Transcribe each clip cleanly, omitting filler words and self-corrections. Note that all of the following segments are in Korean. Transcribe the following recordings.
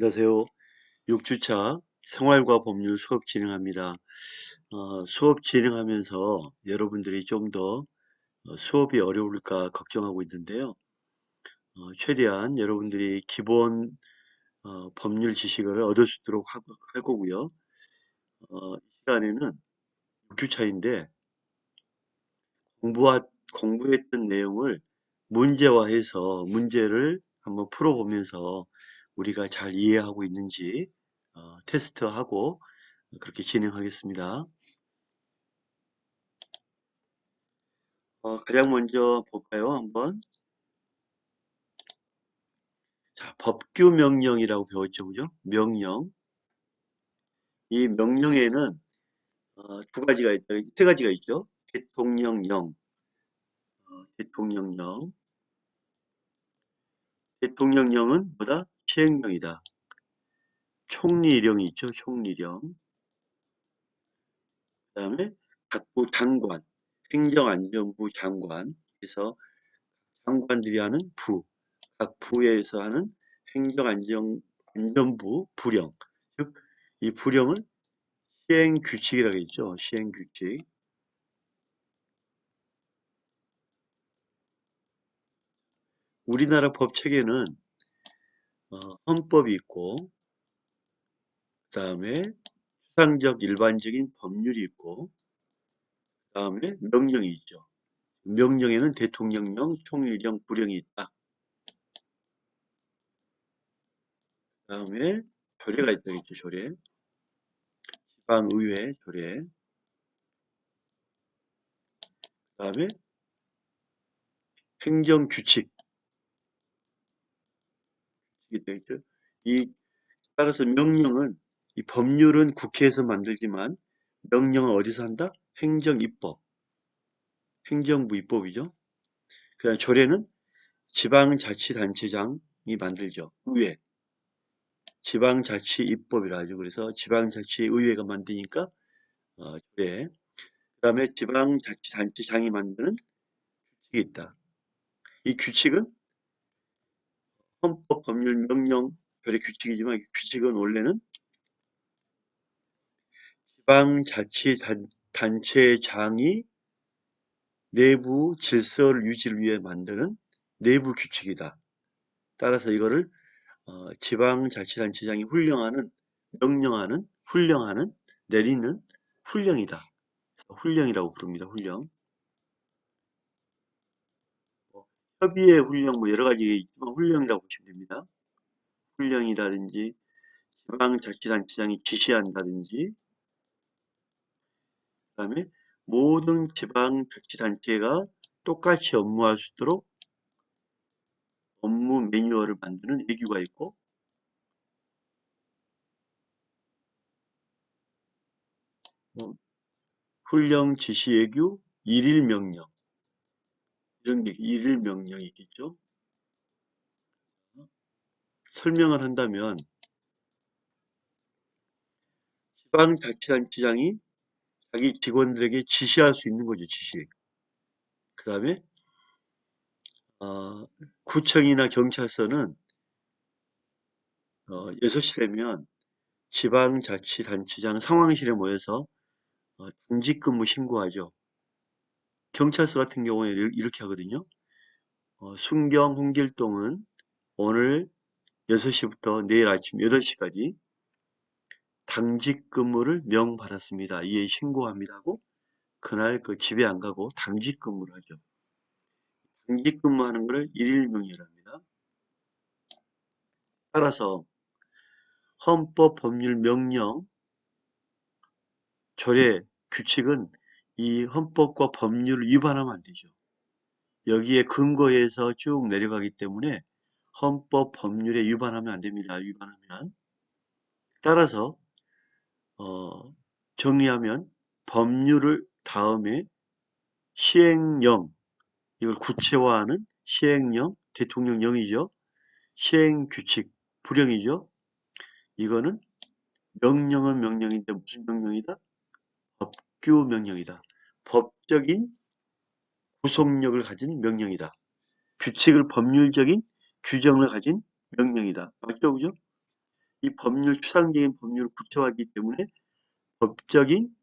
안녕하세요. 6주차 생활과 법률 수업 진행합니다. 수업 진행하면서 여러분들이 좀 더 수업이 어려울까 걱정하고 있는데요. 최대한 여러분들이 기본 법률 지식을 얻을 수 있도록 할 거고요. 이 시간에는 6주차인데 공부했던 내용을 문제화해서 문제를 한번 풀어보면서 우리가 잘 이해하고 있는지 테스트하고 그렇게 진행하겠습니다. 가장 먼저 볼까요? 한번. 자, 법규 명령이라고 배웠죠, 그죠? 명령. 이 명령에는 세 가지가 있죠. 대통령령, 대통령령. 대통령령은 뭐다? 시행령이다. 총리령이 있죠, 총리령. 그 다음에 각부 장관, 행정안전부 장관. 그래서 장관들이 하는 각 부에서 하는 행정안전부 부령. 즉, 이 부령을 시행규칙이라고 했죠. 시행규칙. 우리나라 법 체계는 헌법이 있고, 그 다음에 추상적 일반적인 법률이 있고, 그 다음에 명령이 있죠. 명령에는 대통령령, 총리령, 부령이 있다. 그 다음에 조례가 있다고 했죠. 조례. 지방의회 조례. 그 다음에 행정규칙이 있다고 했죠. 따라서 명령은, 이 법률은 국회에서 만들지만 명령은 어디서 한다? 행정입법, 행정부 입법이죠. 그다음 조례는 지방자치단체장이 만들죠. 의회, 지방자치입법이라 하죠. 그래서 지방자치의회가 만드니까 조례. 그다음에 지방자치단체장이 만드는 규칙이 있다. 이 규칙은 헌법, 법률, 명령, 조례 규칙이지만 이 규칙은 원래는 지방자치단체장이 내부 질서를 유지를 위해 만드는 내부 규칙이다. 따라서 이거를 지방자치단체장이 훈령하는, 내리는 훈령이다. 훈령이라고 부릅니다. 훈령. 협의의 훈령 뭐 여러 가지 있지만 훈령이라고 보시면 됩니다. 훈령이라든지 지방자치단체장이 지시한다든지, 그다음에 모든 지방자치단체가 똑같이 업무할 수 있도록 업무 매뉴얼을 만드는 예규가 있고, 훈령 지시 예규, 일일 명령, 이런 게 일일 명령이 있겠죠. 설명을 한다면 지방자치단체장이 자기 직원들에게 지시할 수 있는 거죠. 지시. 그 다음에 구청이나 경찰서는 6시 되면 지방자치단체장 상황실에 모여서 당직근무 신고하죠. 경찰서 같은 경우에 이렇게 하거든요. 순경, 홍길동은 오늘 6시부터 내일 아침 8시까지 당직 근무를 명받았습니다. 이에 신고합니다 하고 그날 그 집에 안 가고 당직 근무를 하죠. 당직 근무하는 것을 일일명령합니다. 따라서 헌법, 법률, 명령, 조례, 규칙은 이 헌법과 법률을 위반하면 안 되죠. 여기에 근거해서 쭉 내려가기 때문에 헌법, 법률에 위반하면 안 됩니다. 위반하면. 따라서 정리하면 법률을 다음에 시행령, 이걸 구체화하는 시행령, 대통령령이죠. 시행규칙, 부령이죠. 이거는 명령은 명령인데 무슨 명령이다? 법규 명령이다. 법적인 구속력을 가진 명령이다. 규칙을 법률적인 규정을 가진 명령이다. 맞죠? 그죠? 이 법률, 추상적인 법률을 구체화하기 때문에 법적인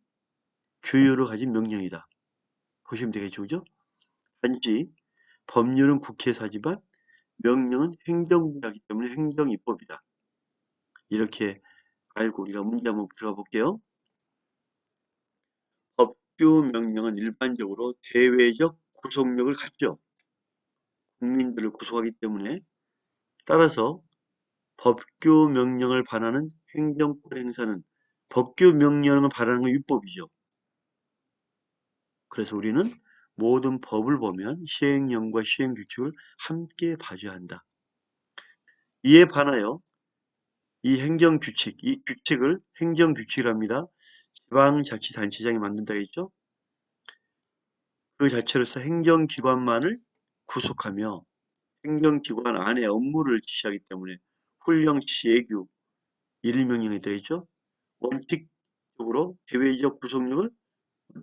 규율을 가진 명령이다. 보시면 되겠죠, 그죠? 단지 법률은 국회에서 하지만 명령은 행정부가 하기 때문에 행정입법이다. 이렇게 알고 우리가 문제 한번 들어가 볼게요. 법규 명령은 일반적으로 대외적 구속력을 갖죠. 국민들을 구속하기 때문에 따라서 법규 명령을 반하는 행정권 행사는 법규 명령을 반하는 건 위법이죠. 그래서 우리는 모든 법을 보면 시행령과 시행규칙을 함께 봐줘야 한다. 이에 반하여 이 행정규칙, 이 규칙을 행정규칙이랍니다. 지방자치단체장이 만든다 했죠. 그 자체로서 행정기관만을 구속하며 행정기관 안에 업무를 지시하기 때문에 훈령, 지시, 예규, 일명령이 되겠죠. 원칙적으로 대외적 구속력을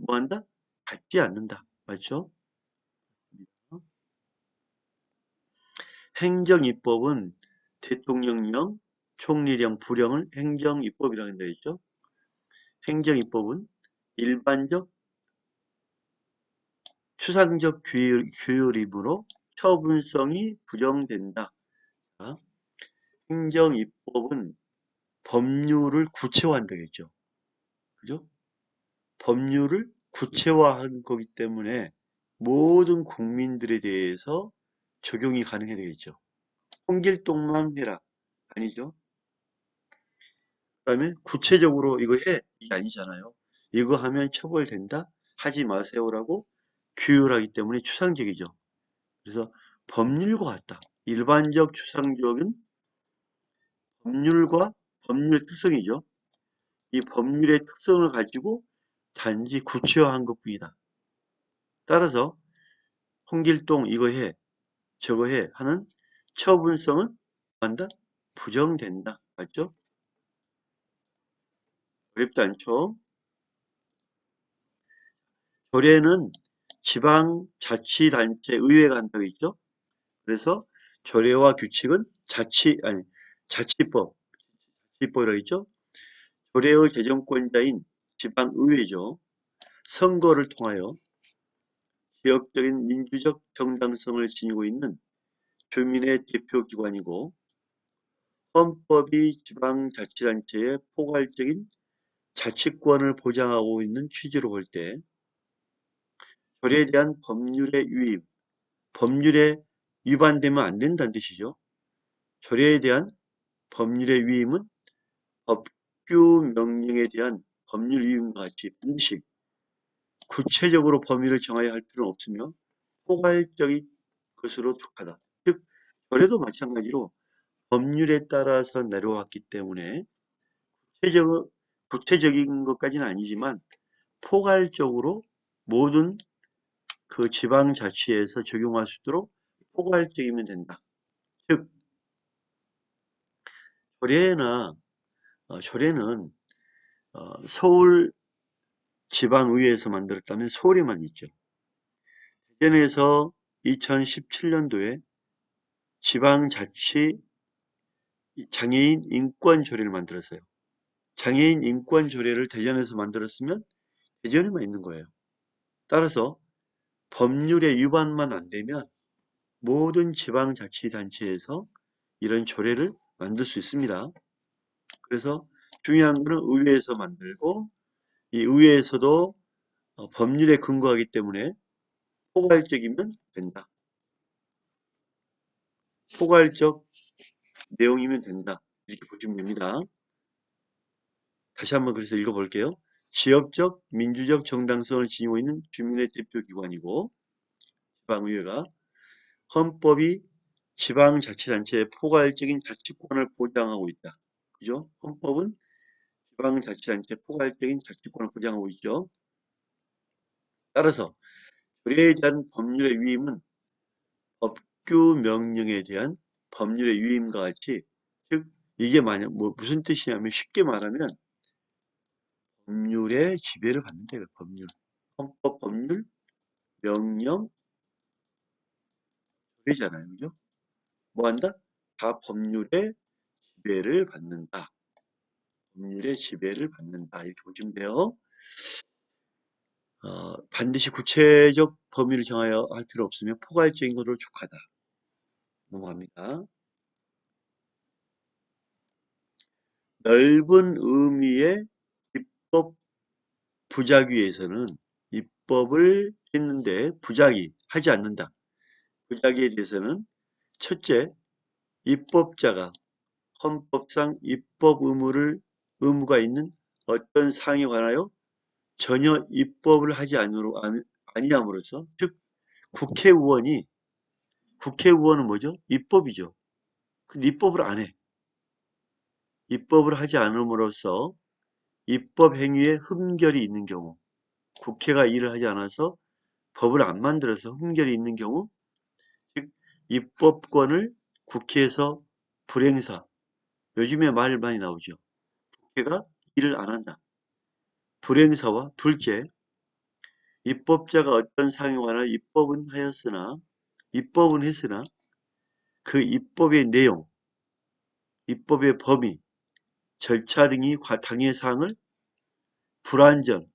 뭐한다? 갖지 않는다. 맞죠? 행정입법은 대통령령, 총리령, 부령을 행정입법이라고 되어 있죠. 행정입법은 일반적, 추상적 규율이므로 처분성이 부정된다. 행정입법은 법률을 구체화한다 했죠. 그죠? 법률을 구체화한 거기 때문에 모든 국민들에 대해서 적용이 가능해야 되겠죠. 홍길동만 해라. 아니죠. 그 다음에 구체적으로 이거 해. 이게 아니잖아요. 이거 하면 처벌된다. 하지 마세요라고 규율하기 때문에 추상적이죠. 그래서 법률과 같다. 일반적 추상적인 법률과 법률 특성이죠. 이 법률의 특성을 가지고 단지 구체화한 것뿐이다. 따라서 홍길동 이거 해, 저거 해 하는 처분성은 한다? 부정된다. 맞죠? 어렵지 않죠? 조례는 지방자치단체 의회가 한다고 있죠? 그래서 조례와 규칙은 자치법이라고 있죠? 조례의 제정권자인 지방의회죠. 선거를 통하여 지역적인 민주적 정당성을 지니고 있는 주민의 대표기관이고 헌법이 지방자치단체의 포괄적인 자치권을 보장하고 있는 취지로 볼 때 조례에 대한 법률의 유입, 법률에 위반되면 안 된다는 뜻이죠. 조례에 대한 법률의 위임은 법규 명령에 대한 법률 위임과 같이 반드시 구체적으로 범위를 정하여 할 필요는 없으며 포괄적인 것으로 속하다. 즉 조례도 마찬가지로 법률에 따라서 내려왔기 때문에 구체적인 것까지는 아니지만 포괄적으로 모든 그 지방자치에서 적용할 수 있도록 포괄적이면 된다. 즉 조례는 서울 지방의회에서 만들었다면 서울에만 있죠. 대전에서 2017년도에 지방자치 장애인 인권조례를 만들었어요. 장애인 인권조례를 대전에서 만들었으면 대전에만 있는 거예요. 따라서 법률의 위반만 안 되면 모든 지방자치단체에서 이런 조례를 만들 수 있습니다. 그래서 중요한 것은 의회에서 만들고 이 의회에서도 법률에 근거하기 때문에 포괄적이면 된다. 포괄적 내용이면 된다. 이렇게 보시면 됩니다. 다시 한번 그래서 읽어볼게요. 지역적 민주적 정당성을 지니고 있는 주민의 대표기관이고 지방의회가 헌법이 지방자치단체의 포괄적인 자치권을 보장하고 있다. 그죠? 헌법은 지방자치단체 포괄적인 자치권을 보장하고 있죠. 따라서 조례에 대한 법률의 위임은 법규 명령에 대한 법률의 위임과 같이 즉 이게 만약 무슨 뜻이냐면 쉽게 말하면 법률의 지배를 받는다. 법률. 헌법 법률 명령 조례잖아요. 그죠? 뭐 한다? 다 법률의 지배를 받는다. 법률의 지배를 받는다. 이렇게 보시면 돼요. 반드시 구체적 범위를 정하여 할 필요 없으며 포괄적인 것으로 족하다. 넘어갑니다. 넓은 의미의 입법 부작위에서는 입법을 했는데 부작위 하지 않는다. 부작위에 대해서는 첫째, 입법자가 헌법상 입법 의무가 있는 어떤 사항에 관하여 전혀 입법을 하지 아니함으로써, 즉 국회의원은 뭐죠? 입법이죠. 근데 입법을 안 해. 입법을 하지 않음으로써 입법 행위에 흠결이 있는 경우, 국회가 일을 하지 않아서 법을 안 만들어서 흠결이 있는 경우, 즉 입법권을 국회에서 불행사, 요즘에 말 많이 나오죠. 국회가 일을 안 한다. 불행사와 둘째, 입법자가 어떤 사항에 관한 입법은 했으나 그 입법의 내용, 입법의 범위, 절차 등이 당해 사항을 불완전,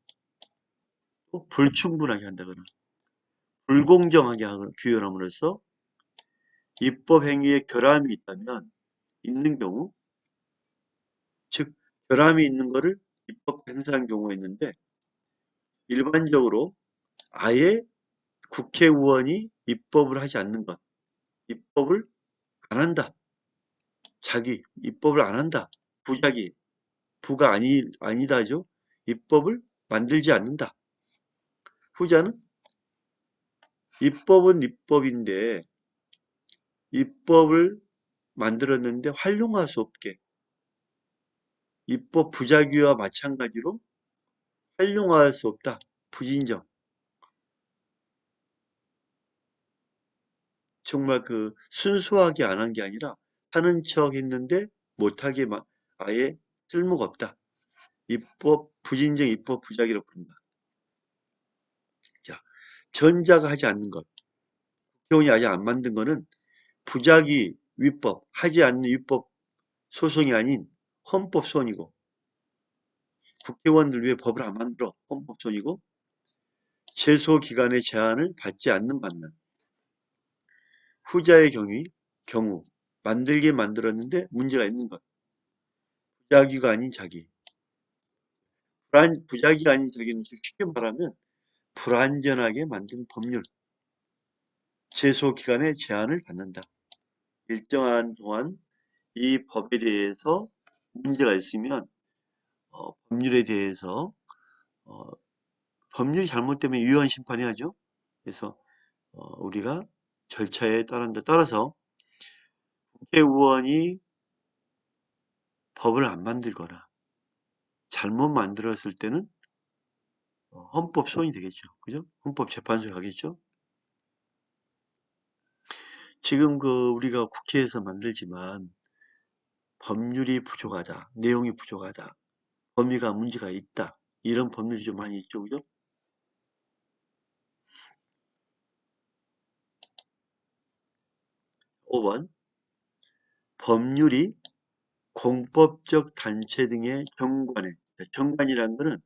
또 불충분하게 한다거나 불공정하게 규율함으로써 입법 행위에 결함이 있는 경우, 즉 결함이 있는 것을 입법 행사한 경우가 있는데 일반적으로 아예 국회의원이 입법을 하지 않는 것, 입법을 안 한다. 입법을 안 한다. 부가 아니다죠. 입법을 만들지 않는다. 후자는 입법은 입법인데 입법을 만들었는데 활용할 수 없게 입법 부작위와 마찬가지로 활용할 수 없다. 부진정. 정말 순수하게 안 한 게 아니라 하는 척 했는데 못하게 아예 쓸모가 없다. 부진정 입법 부작위로 부른다. 자, 전자가 하지 않는 것. 국회의원이 아직 안 만든 거는 부작위 위법, 하지 않는 위법 소송이 아닌 헌법소원이고 국회의원들 왜 법을 안 만들어? 헌법소원이고 제소기관의 제한을 받지 않는 반면 후자의 경우 만들긴 만들었는데 문제가 있는 것. 부작위가 아닌 자기. 부작위가 아닌 자기는 쉽게 말하면 불완전하게 만든 법률. 제소기관의 제한을 받는다. 일정한 동안 이 법에 대해서 문제가 있으면 법률에 대해서 법률이 잘못되면 유연 심판해야죠. 그래서 우리가 절차에 따라서 국회의원이 법을 안 만들거나 잘못 만들었을 때는 헌법 소원이 되겠죠. 그죠? 헌법재판소에 가겠죠. 지금 우리가 국회에서 만들지만 법률이 부족하다, 내용이 부족하다, 범위가 문제가 있다. 이런 법률이 좀 많이 있죠. 그죠? 5번. 법률이 공법적 단체 등의 경관이라는 거는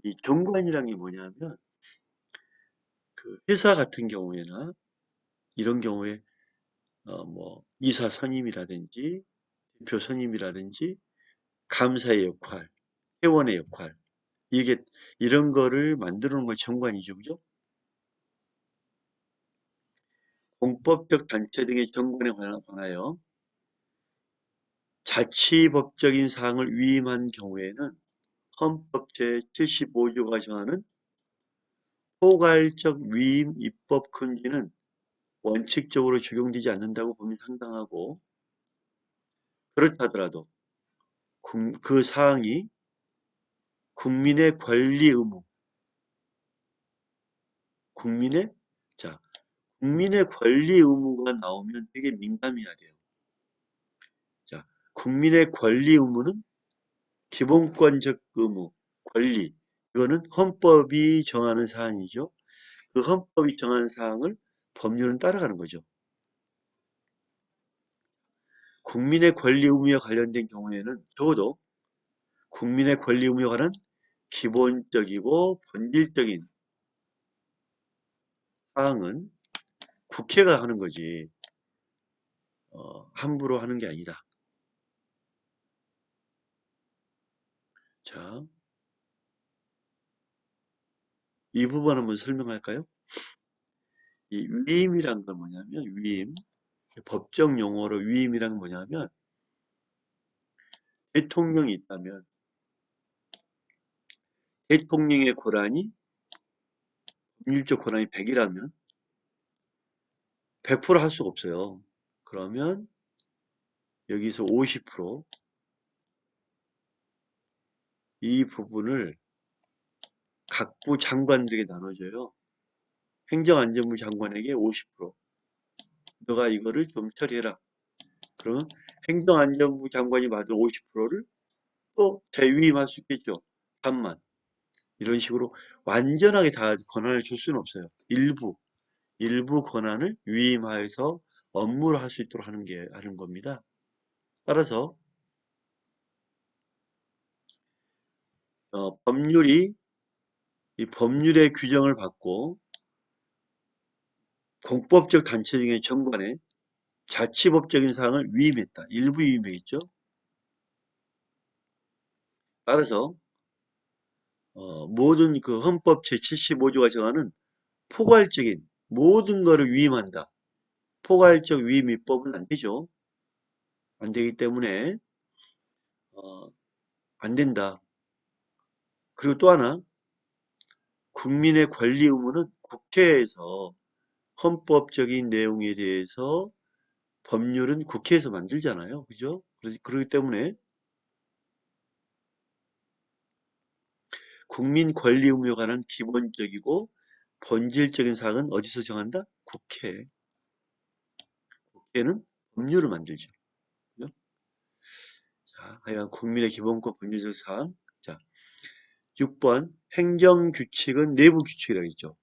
이 경관이라는 게 뭐냐면 회사 같은 경우에나 이런 경우에 이사 선임이라든지 대표 선임이라든지 감사의 역할, 회원의 역할 이런 거를 만들어 놓은 걸 정관이죠. 그죠? 공법적 단체 등의 정관에 관하여 자치법적인 사항을 위임한 경우에는 헌법 제75조가 정하는 포괄적 위임 입법 금지는 원칙적으로 적용되지 않는다고 보면 상당하고 그렇다더라도 그 사항이 국민의 권리 의무 국민의 자 국민의 권리 의무가 나오면 되게 민감해야 돼요. 자, 국민의 권리 의무는 기본권적 의무, 권리 이거는 헌법이 정하는 사항이죠. 그 헌법이 정하는 사항을 법률은 따라가는 거죠. 국민의 권리 의무에 관련된 경우에는 적어도 국민의 권리 의무에 관한 기본적이고 본질적인 사항은 국회가 하는 거지 함부로 하는 게 아니다. 자, 이 부분 한번 설명할까요? 이 위임이란 건 뭐냐면 위임, 법정 용어로 위임이란 건 뭐냐면 대통령이 있다면 대통령의 권한이 법률적 권한이 100이라면 100%할 수가 없어요. 그러면 여기서 50%이 부분을 각부 장관들에게 나눠줘요. 행정안전부 장관에게 50%. 너가 이거를 좀 처리해라. 그러면 행정안전부 장관이 받을 50%를 또 재위임할 수 있겠죠. 반만. 이런 식으로 완전하게 다 권한을 줄 수는 없어요. 일부 권한을 위임하여서 업무를 할 수 있도록 하는 겁니다. 따라서 이 법률의 규정을 받고 공법적 단체 중에 정관에 자치법적인 사항을 위임했다. 일부 위임했죠. 따라서 모든 그 헌법 제75조가 정하는 포괄적인 모든 것을 위임한다. 포괄적 위임 입법은 안 되죠. 안 되기 때문에 어, 안 된다. 그리고 또 하나 국민의 권리 의무는 국회에서 헌법적인 내용에 대해서 법률은 국회에서 만들잖아요. 그죠? 그렇기 때문에 국민 권리 의무에 관한 기본적이고 본질적인 사항은 어디서 정한다? 국회. 국회는 법률을 만들죠. 그죠? 자, 하여간 국민의 기본권 본질적 사항. 자, 6번 행정규칙은 내부규칙이라고 했죠.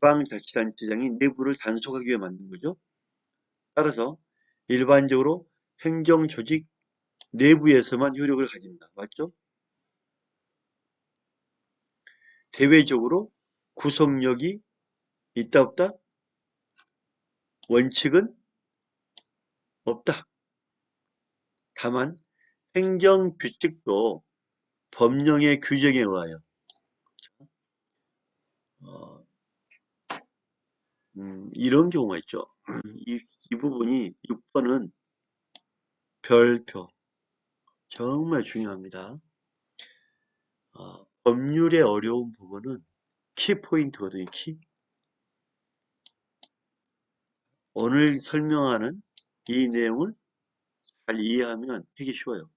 지방자치단체장이 내부를 단속하기 위해 만든 거죠. 따라서 일반적으로 행정조직 내부에서만 효력을 가진다. 맞죠? 대외적으로 구속력이 있다 없다? 원칙은 없다. 다만 행정규칙도 법령의 규정에 의하여 어, 이런 경우가 있죠. 이 부분이 6번은 별표 정말 중요합니다. 법률의 어려운 부분은 키포인트거든요. 오늘 설명하는 이 내용을 잘 이해하면 되게 쉬워요.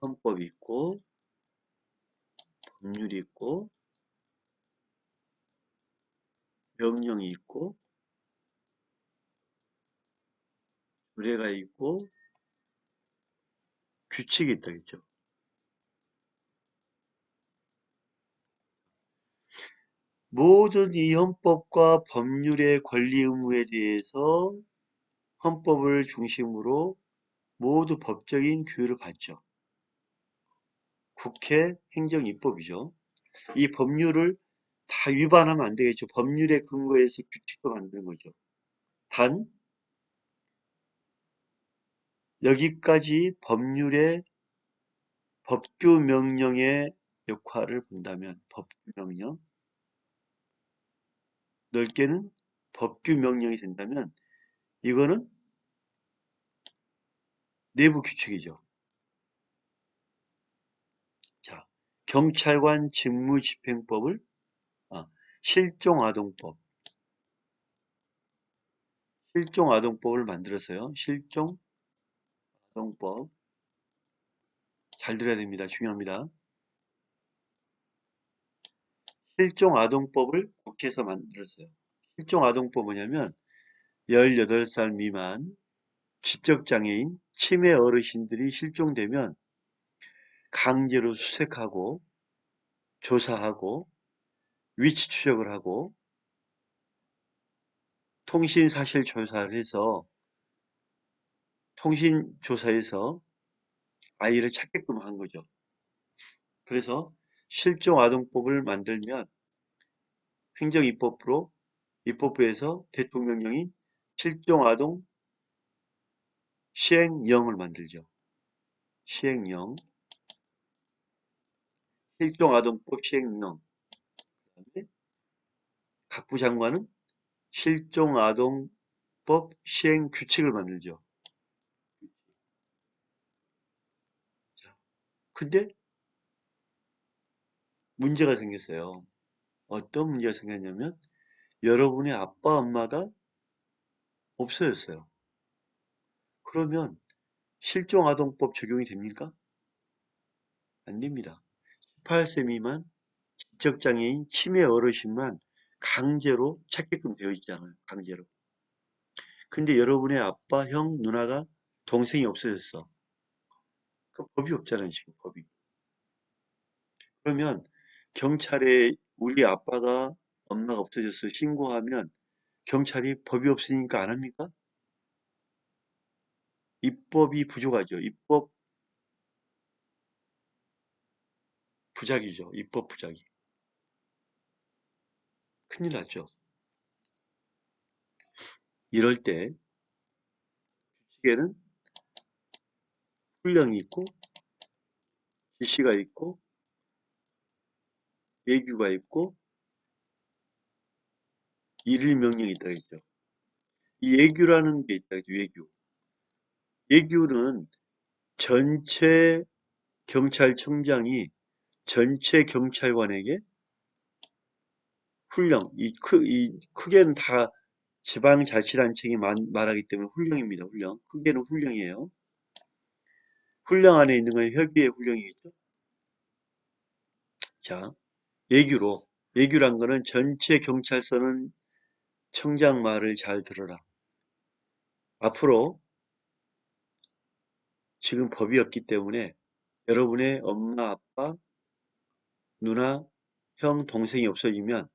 헌법이 있고 법률이 있고 명령이 있고 규례가 있고 규칙이 있다 했죠. 모든 이 헌법과 법률의 권리 의무에 대해서 헌법을 중심으로 모두 법적인 교육을 받죠. 국회 행정입법이죠. 이 법률을 다 위반하면 안 되겠죠. 법률의 근거에서 규칙도 만드는 거죠. 단 여기까지 법률의 법규 명령의 역할을 본다면 법규 명령 넓게는 법규 명령이 된다면 이거는 내부 규칙이죠. 자, 경찰관 직무집행법을 실종아동법 실종아동법을 만들었어요. 실종아동법 잘 들어야 됩니다. 중요합니다. 실종아동법을 국회에서 만들었어요. 실종아동법 뭐냐면 18살 미만 지적장애인 치매 어르신들이 실종되면 강제로 수색하고 조사하고 위치 추적을 하고 통신 사실 조사를 해서 통신조사에서 아이를 찾게끔 한 거죠. 그래서 실종아동법을 만들면 행정입법부로 입법부에서 대통령령인 실종아동 시행령을 만들죠. 시행령, 실종아동법 시행령. 그다음에 각부 장관은 실종아동법 시행규칙을 만들죠. 근데 문제가 생겼어요. 어떤 문제가 생겼냐면 여러분의 아빠, 엄마가 없어졌어요. 그러면 실종아동법 적용이 됩니까? 안 됩니다. 18세 미만 지적장애인 치매 어르신만 강제로 찾게끔 되어 있잖아요. 강제로. 근데 여러분의 아빠, 형, 누나가 동생이 없어졌어. 그 법이 없잖아요. 지금 법이. 그러면 경찰에 우리 아빠가 엄마가 없어졌어 신고하면 경찰이 법이 없으니까 안 합니까? 입법이 부족하죠. 입법 부작이죠. 입법 부작이. 큰일 났죠. 이럴 때 시계는 훈령이 있고 지시가 있고 예규가 있고 일일 명령이 있다 했죠. 이 예규라는 게 있다 했죠. 예규. 예규는 전체 경찰청장이 전체 경찰관에게 훈령, 크게는 다 지방자치단체가 말하기 때문에 훈령입니다. 훈령. 크게는 훈령이에요. 훈령 안에 있는 건 협의의 훈령이겠죠. 자, 예규로. 예규란 거는 전체 경찰서는 청장 말을 잘 들어라. 앞으로 지금 법이 없기 때문에 여러분의 엄마, 아빠, 누나, 형, 동생이 없어지면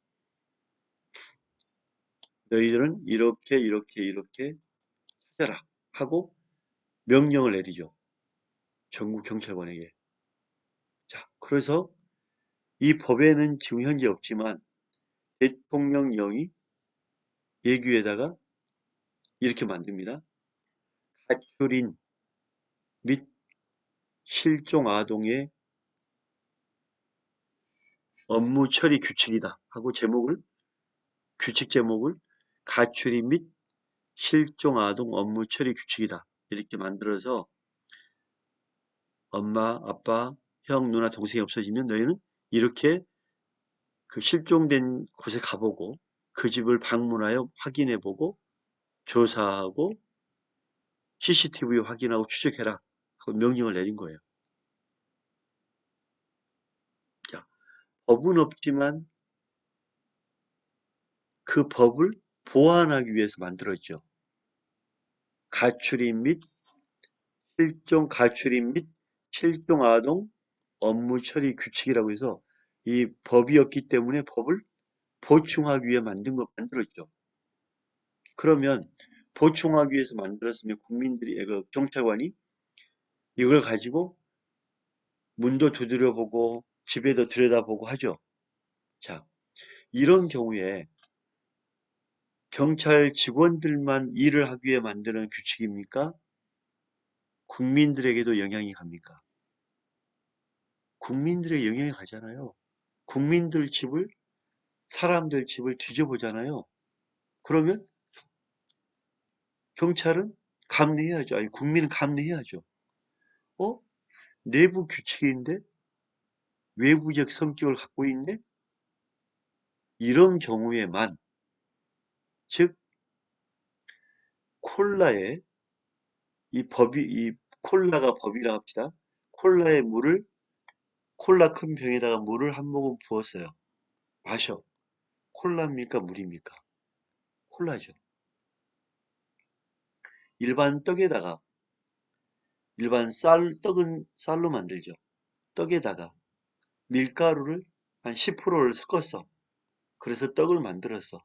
너희들은 이렇게 이렇게 이렇게 찾아라 하고 명령을 내리죠. 전국 경찰관에게. 자, 그래서 이 법에는 지금 현재 없지만 대통령령이 예규에다가 이렇게 만듭니다. 가출인 및 실종 아동의 업무 처리 규칙이다 하고 규칙 제목을 가출인 및 실종 아동 업무 처리 규칙이다 이렇게 만들어서 엄마, 아빠, 형, 누나, 동생이 없어지면 너희는 이렇게 그 실종된 곳에 가보고 그 집을 방문하여 확인해보고 조사하고 CCTV 확인하고 추적해라 하고 명령을 내린 거예요. 자, 법은 없지만 그 법을 보완하기 위해서 만들었죠. 가출인 및 실종 아동 업무 처리 규칙이라고 해서 이 법이었기 때문에 법을 보충하기 위해 만들었죠. 그러면 보충하기 위해서 만들었으면 경찰관이 이걸 가지고 문도 두드려보고 집에도 들여다보고 하죠. 자, 이런 경우에 경찰 직원들만 일을 하기 위해 만드는 규칙입니까? 국민들에게도 영향이 갑니까? 국민들의 영향이 가잖아요. 사람들 집을 뒤져보잖아요. 그러면 경찰은 감리해야죠. 아니, 국민은 감리해야죠. 어? 내부 규칙인데 외부적 성격을 갖고 있네? 이런 경우에만, 즉, 콜라에 이 콜라가 법이라 합시다. 콜라에 콜라 큰 병에다가 물을 한 모금 부었어요. 마셔. 콜라입니까? 물입니까? 콜라죠. 일반 떡에다가, 떡은 쌀로 만들죠. 떡에다가 밀가루를 한 10%를 섞었어. 그래서 떡을 만들었어.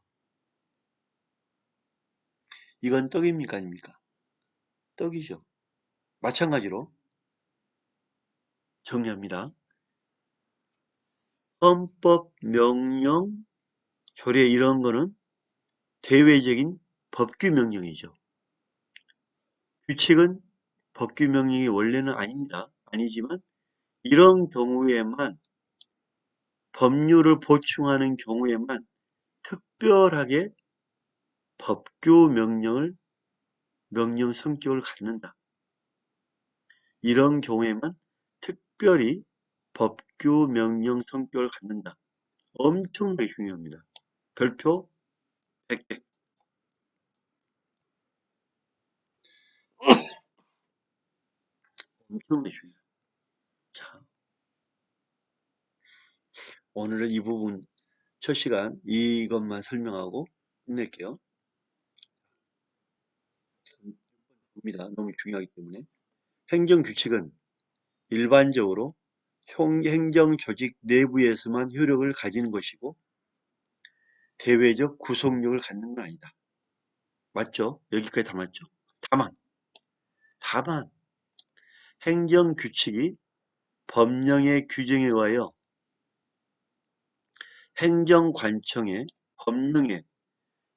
이건 떡입니까? 아닙니까? 떡이죠. 마찬가지로 정리합니다. 헌법, 명령, 조례 이런 거는 대외적인 법규 명령이죠. 규칙은 법규 명령이 원래는 아닙니다. 아니지만 이런 경우에만 법률을 보충하는 경우에만 특별하게 법규 명령 성격을 갖는다. 이런 경우에만 특별히 법규 명령 성격을 갖는다. 엄청나게 중요합니다. 별표 100개. 엄청나게 중요해요. 자, 오늘은 이 부분 첫 시간 이것만 설명하고 끝낼게요. 봅니다. 너무 중요하기 때문에. 행정규칙은 일반적으로 행정조직 내부에서만 효력을 가지는 것이고 대외적 구속력을 갖는 건 아니다. 맞죠? 여기까지 다 맞죠? 다만 행정규칙이 법령의 규정에 의하여 행정관청의 법령의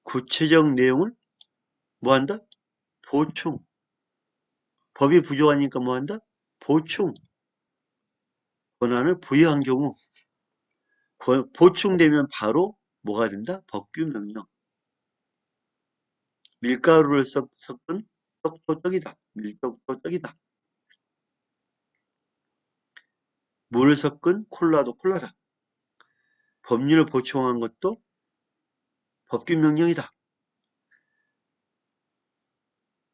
구체적 내용을 뭐한다? 보충. 법이 부족하니까 뭐한다? 보충. 권한을 부여한 경우 보충되면 바로 뭐가 된다? 법규명령. 밀가루를 섞은 떡도 떡이다. 밀떡도 떡이다. 물을 섞은 콜라도 콜라다. 법률을 보충한 것도 법규명령이다.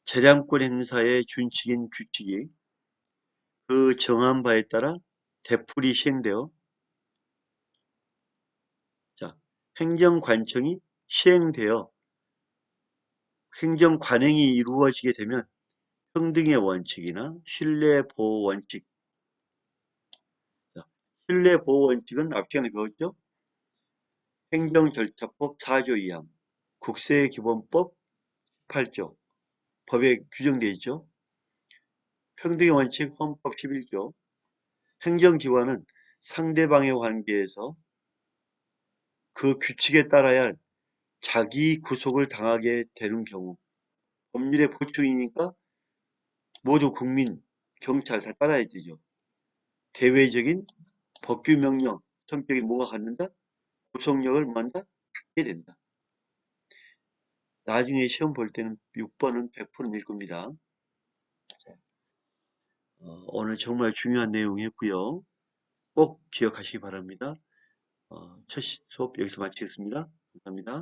재량권 행사의 준칙인 규칙이 그 정한 바에 따라 되풀이 시행되어 행정관청이 시행되어 행정관행이 이루어지게 되면 평등의 원칙이나 신뢰보호 원칙. 신뢰보호 원칙은 앞 시간에 배웠죠? 행정절차법 4조 2항, 국세기본법 8조, 법에 규정되어 있죠. 평등의 원칙 헌법 11조. 행정기관은 상대방의 관계에서 그 규칙에 따라야 할 자기 구속을 당하게 되는 경우 법률의 보충이니까 모두 국민, 경찰 다 따라야 되죠. 대외적인 법규 명령 성격이 뭐가 갖는다? 구속력을 뭐한다? 갖게 된다. 나중에 시험 볼 때는 6번은 100% 낼 겁니다. 오늘 정말 중요한 내용이었고요. 꼭 기억하시기 바랍니다. 첫 수업 여기서 마치겠습니다. 감사합니다.